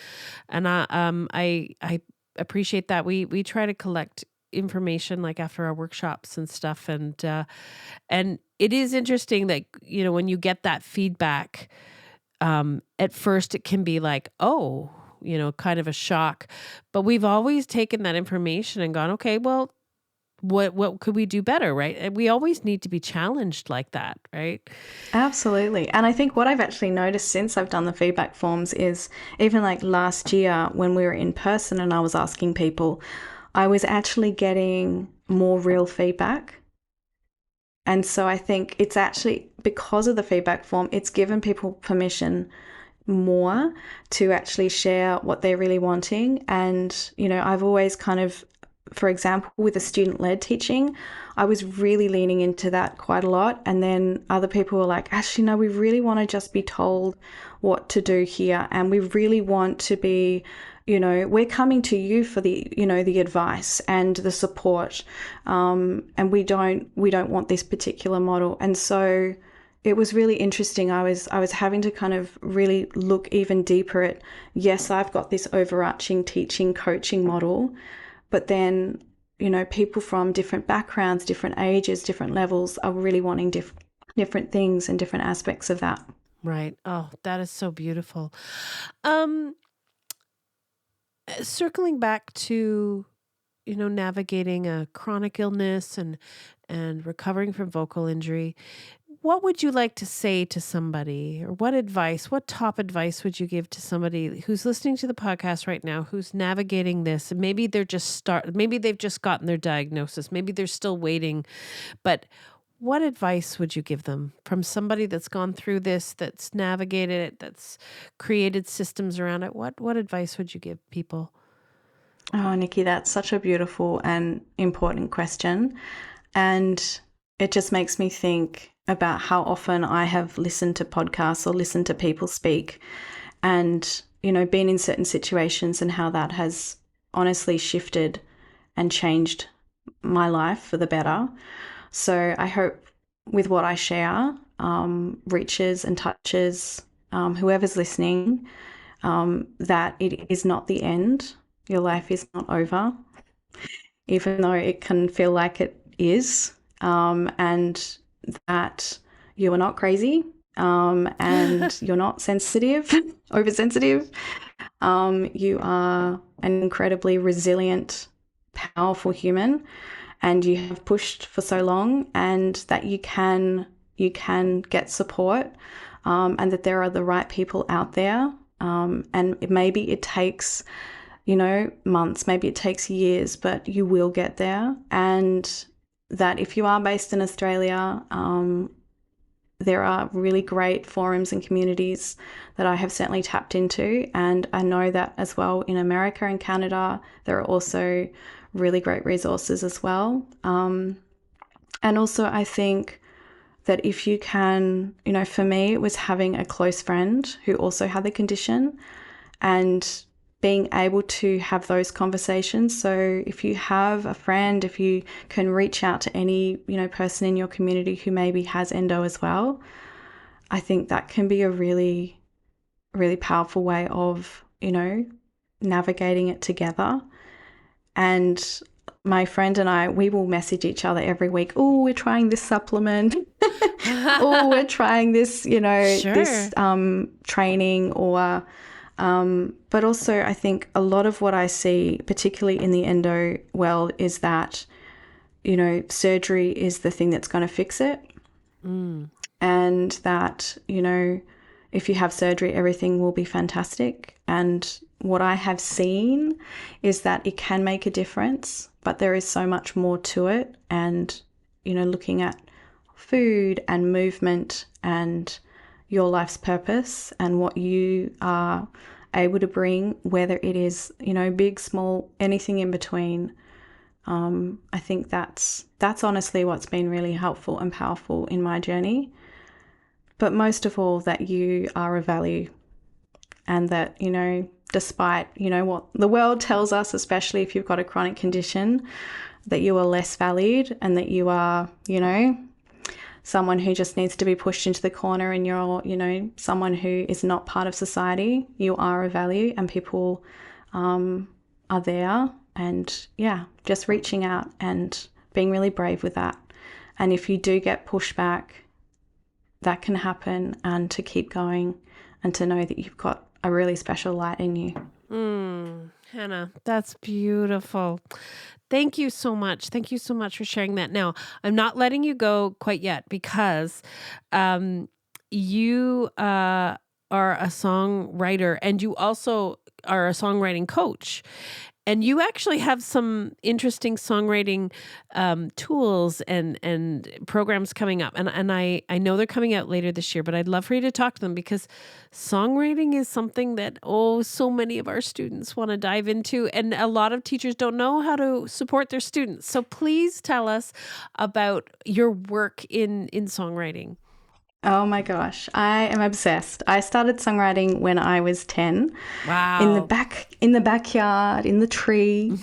I appreciate that. We try to collect information like after our workshops and stuff. And it is interesting that, you know, when you get that feedback, at first it can be like, oh, you know, kind of a shock, but we've always taken that information and gone, okay, well, what could we do better, right? And we always need to be challenged like that, right? Absolutely. And I think what I've actually noticed since I've done the feedback forms is even like last year when we were in person and I was asking people, I was actually getting more real feedback. And so I think it's actually because of the feedback form, it's given people permission more to actually share what they're really wanting. And, you know, I've always kind of, for example, with the student-led teaching, I was really leaning into that quite a lot. And then other people were like, actually, no, we really want to just be told what to do here. And we really want to be, you know, we're coming to you for the, you know, the advice and the support. And we don't want this particular model. And so it was really interesting. I was having to kind of really look even deeper at, yes, I've got this overarching teaching, coaching model, but then, you know, people from different backgrounds, different ages, different levels are really wanting different things and different aspects of that. Right. Oh, that is so beautiful. Circling back to, you know, navigating a chronic illness and recovering from vocal injury, what would you like to say to somebody, or what top advice would you give to somebody who's listening to the podcast right now, who's navigating this? And maybe maybe they've just gotten their diagnosis. Maybe they're still waiting, but what advice would you give them from somebody that's gone through this, that's navigated it, that's created systems around it? What advice would you give people? Oh, Nikki, that's such a beautiful and important question. And it just makes me think about how often I have listened to podcasts or listened to people speak and, you know, been in certain situations and how that has honestly shifted and changed my life for the better. So I hope with what I share reaches and touches whoever's listening, that it is not the end. Your life is not over, even though it can feel like it is, and that you are not crazy, and you're not sensitive, oversensitive. You are an incredibly resilient, powerful human, and you have pushed for so long, and that you can get support, and that there are the right people out there, and maybe it takes, you know, months, maybe it takes years, but you will get there. And that if you are based in Australia, there are really great forums and communities that I have certainly tapped into. And I know that as well in America and Canada, there are also really great resources as well. And also I think that if you can, you know, for me, it was having a close friend who also had the condition and being able to have those conversations. So if you have a friend, if you can reach out to any, you know, person in your community who maybe has endo as well, I think that can be a really, really powerful way of, you know, navigating it together. And my friend and I, we will message each other every week. Oh, we're trying this supplement. Oh, we're trying this, you know, Sure. this training or... but also I think a lot of what I see, particularly in the endo world, is that, you know, surgery is the thing that's going to fix it. And that, you know, if you have surgery, everything will be fantastic. And what I have seen is that it can make a difference, but there is so much more to it. And, you know, looking at food and movement and your life's purpose and what you are able to bring, whether it is, you know, big, small, anything in between. I think that's honestly what's been really helpful and powerful in my journey. But most of all, that you are of value, and that, you know, despite, you know, what the world tells us, especially if you've got a chronic condition, that you are less valued and that you are, you know, someone who just needs to be pushed into the corner, and you're, you know, someone who is not part of society. You are of value, and people are there and yeah, just reaching out and being really brave with that. And if you do get pushback, that can happen, and to keep going and to know that you've got a really special light in you. Hannah, that's beautiful. Thank you so much. Thank you so much for sharing that. Now, I'm not letting you go quite yet because you are a songwriter, and you also are a songwriting coach. And you actually have some interesting songwriting tools and programs coming up. And I know they're coming out later this year, but I'd love for you to talk to them, because songwriting is something that, so many of our students want to dive into. And a lot of teachers don't know how to support their students. So please tell us about your work in songwriting. Oh my gosh, I am obsessed. I started songwriting when I was 10. Wow. In the backyard, in the tree.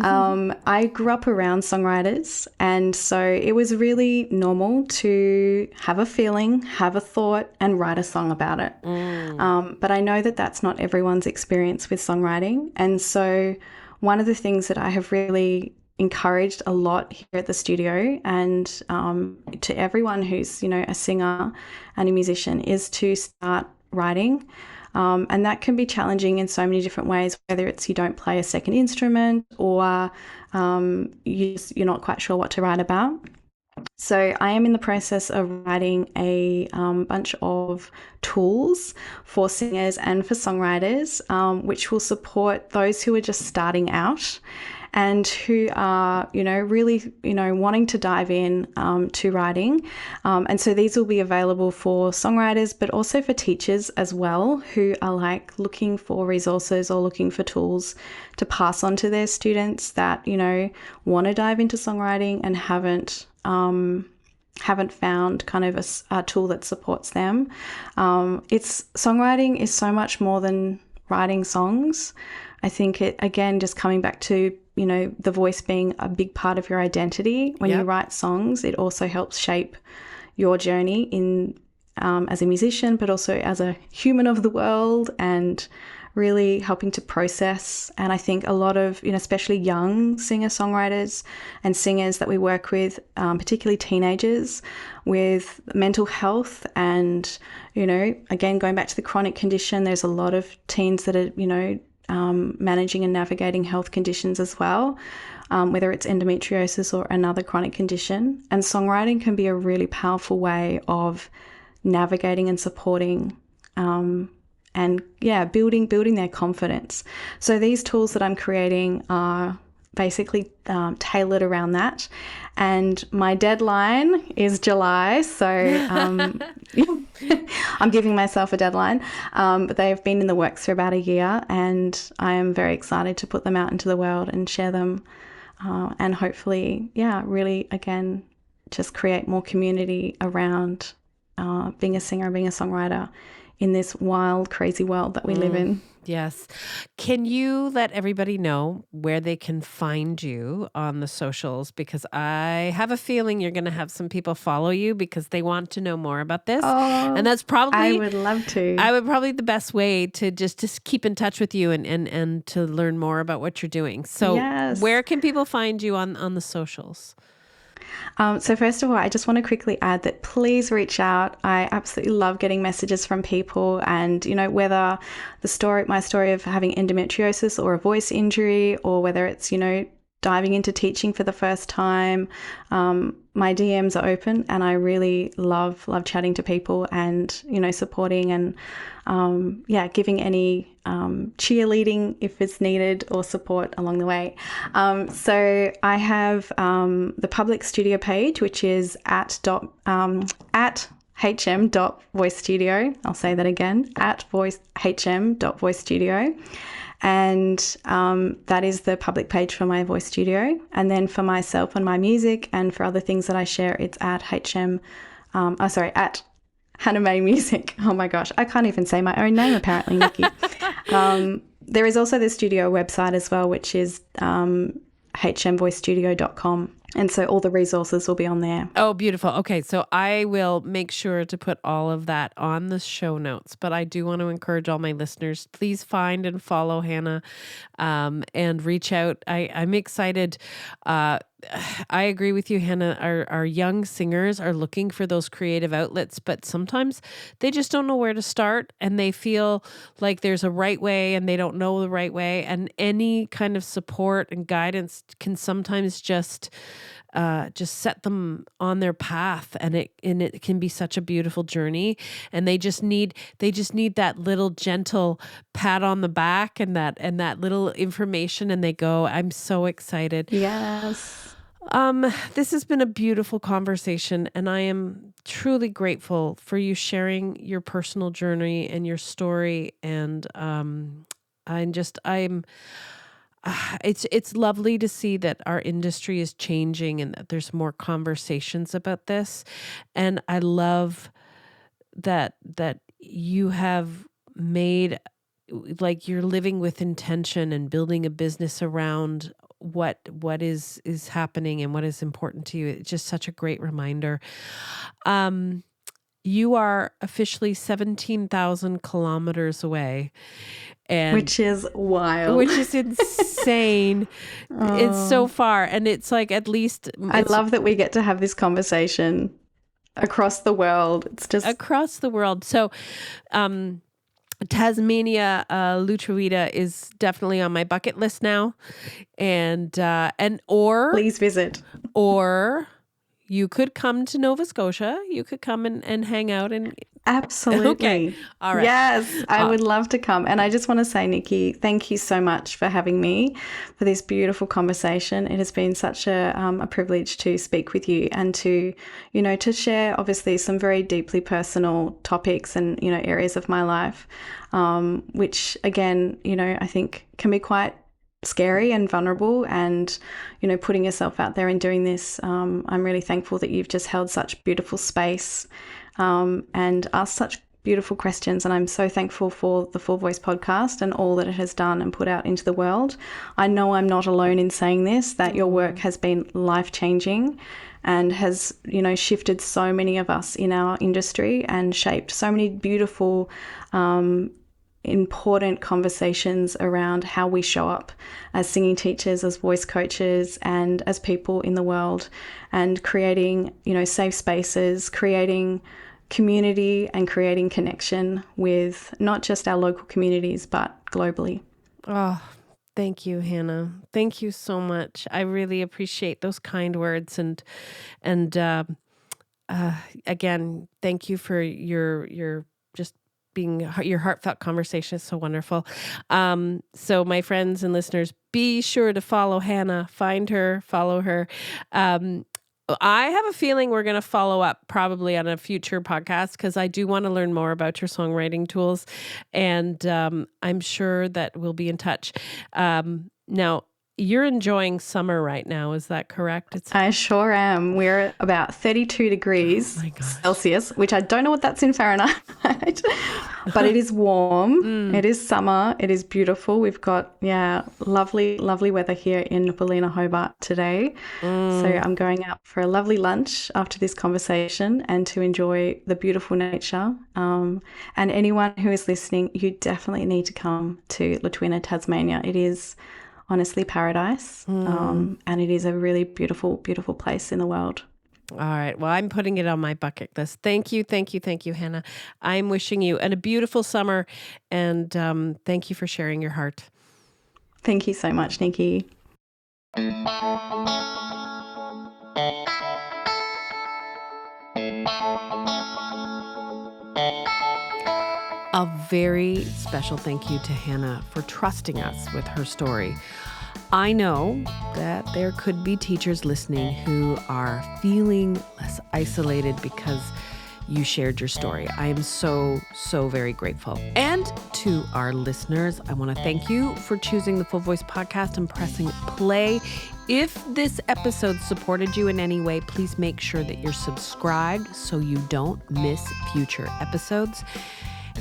I grew up around songwriters, and so it was really normal to have a feeling, have a thought, and write a song about it. But I know that that's not everyone's experience with songwriting. And so one of the things that I have really encouraged a lot here at the studio, and to everyone who's, a singer and a musician, is to start writing. And that can be challenging in so many different ways, whether it's you don't play a second instrument, or you're not quite sure what to write about. So I am in the process of writing a bunch of tools for singers and for songwriters, which will support those who are just starting out and who are, really, wanting to dive in to writing. And so these will be available for songwriters, but also for teachers as well, who are looking for resources or looking for tools to pass on to their students that, want to dive into songwriting and haven't found kind of a tool that supports them. Songwriting is so much more than writing songs. I think it, again, just coming back to, the voice being a big part of your identity. When you write songs, it also helps shape your journey in as a musician, but also as a human of the world, and really helping to process. And I think a lot of, especially young singer-songwriters and singers that we work with, particularly teenagers with mental health and, again, going back to the chronic condition, there's a lot of teens that are, managing and navigating health conditions as well, whether it's endometriosis or another chronic condition. And songwriting can be a really powerful way of navigating and supporting building their confidence. So these tools that I'm creating are basically tailored around that. And my deadline is July, so I'm giving myself a deadline. But they've been in the works for about a year, and I am very excited to put them out into the world and share them, and hopefully, really, again, just create more community around being a singer and being a songwriter in this wild, crazy world that we live in. Yes. Can you let everybody know where they can find you on the socials? Because I have a feeling you're going to have some people follow you because they want to know more about this. And that's probably... I would love to. Probably the best way to just keep in touch with you and to learn more about what you're doing. So where can people find you on the socials? So first of all, I just want to quickly add that please reach out. I absolutely love getting messages from people, and whether my story of having endometriosis or a voice injury, or whether it's diving into teaching for the first time, my DMs are open, and I really love chatting to people and supporting and giving any cheerleading if it's needed or support along the way. So I have the public studio page, which is at hm.voicestudio. I'll say that again, at hm.voicestudio. And that is the public page for my voice studio. And then for myself and my music and for other things that I share, it's at at Hannah May Music. Oh my gosh, I can't even say my own name apparently, Nikki. There is also the studio website as well, which is hmvoicestudio.com. And so all the resources will be on there. Oh, beautiful. Okay, so I will make sure to put all of that on the show notes, but I do want to encourage all my listeners, please find and follow Hannah and reach out. I'm excited. I agree with you, Hannah. Our young singers are looking for those creative outlets, but sometimes they just don't know where to start, and they feel like there's a right way and they don't know the right way. And any kind of support and guidance can sometimes just set them on their path, and it can be such a beautiful journey. And they just need that little gentle pat on the back and that little information, and they go, I'm so excited. Yes. This has been a beautiful conversation, and I am truly grateful for you sharing your personal journey and your story. And it's lovely to see that our industry is changing and that there's more conversations about this. And I love that you have made, like, you're living with intention and building a business around what is happening and what is important to you. It's just such a great reminder. You are officially 17,000 kilometers away. Which is wild. Which is insane. It's so far. And it's like, at least... I love that we get to have this conversation across the world. It's just... Across the world. So, Tasmania, Lutruwita is definitely on my bucket list now. Or... Please visit. Or... You could come to Nova Scotia. You could come and hang out and... Absolutely. Okay. All right. Yes, I would love to come. And I just want to say, Nikki, thank you so much for having me for this beautiful conversation. It has been such a privilege to speak with you and to share obviously some very deeply personal topics and, areas of my life, which again, I think can be quite scary and vulnerable, and putting yourself out there and doing this. I'm really thankful that you've just held such beautiful space and asked such beautiful questions, and I'm so thankful for the Full Voice podcast and all that it has done and put out into the world. I know I'm not alone in saying this, that your work has been life-changing and has shifted so many of us in our industry and shaped so many beautiful important conversations around how we show up as singing teachers, as voice coaches, and as people in the world, and creating, safe spaces, creating community and creating connection with not just our local communities, but globally. Oh, thank you, Hannah. Thank you so much. I really appreciate those kind words. And again, thank you for your just being your heartfelt conversation is so wonderful. So my friends and listeners, be sure to follow Hannah, find her, follow her. I have a feeling we're going to follow up probably on a future podcast, because I do want to learn more about your songwriting tools, and I'm sure that we'll be in touch. Now, you're enjoying summer right now. Is that correct? I sure am. We're at about 32 degrees Celsius, which I don't know what that's in Fahrenheit, but it is warm. It is summer. It is beautiful. We've got, lovely, lovely weather here in Ballina, Hobart today. So I'm going out for a lovely lunch after this conversation and to enjoy the beautiful nature. And anyone who is listening, you definitely need to come to Lutruwita, Tasmania. It is honestly paradise, and it is a really beautiful, beautiful place in the world. All right. Well, I'm putting it on my bucket list. Thank you, Hannah. I'm wishing you a beautiful summer, and thank you for sharing your heart. Thank you so much, Nikki. A very special thank you to Hannah for trusting us with her story. I know that there could be teachers listening who are feeling less isolated because you shared your story. I am so, so very grateful. And to our listeners, I want to thank you for choosing the Full Voice podcast and pressing play. If this episode supported you in any way, please make sure that you're subscribed so you don't miss future episodes.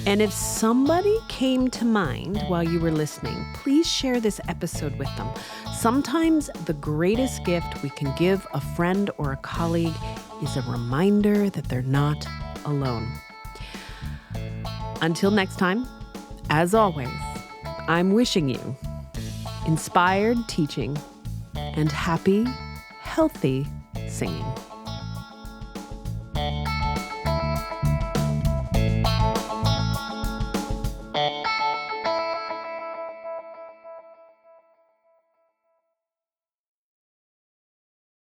And if somebody came to mind while you were listening, please share this episode with them. Sometimes the greatest gift we can give a friend or a colleague is a reminder that they're not alone. Until next time, as always, I'm wishing you inspired teaching and happy, healthy singing.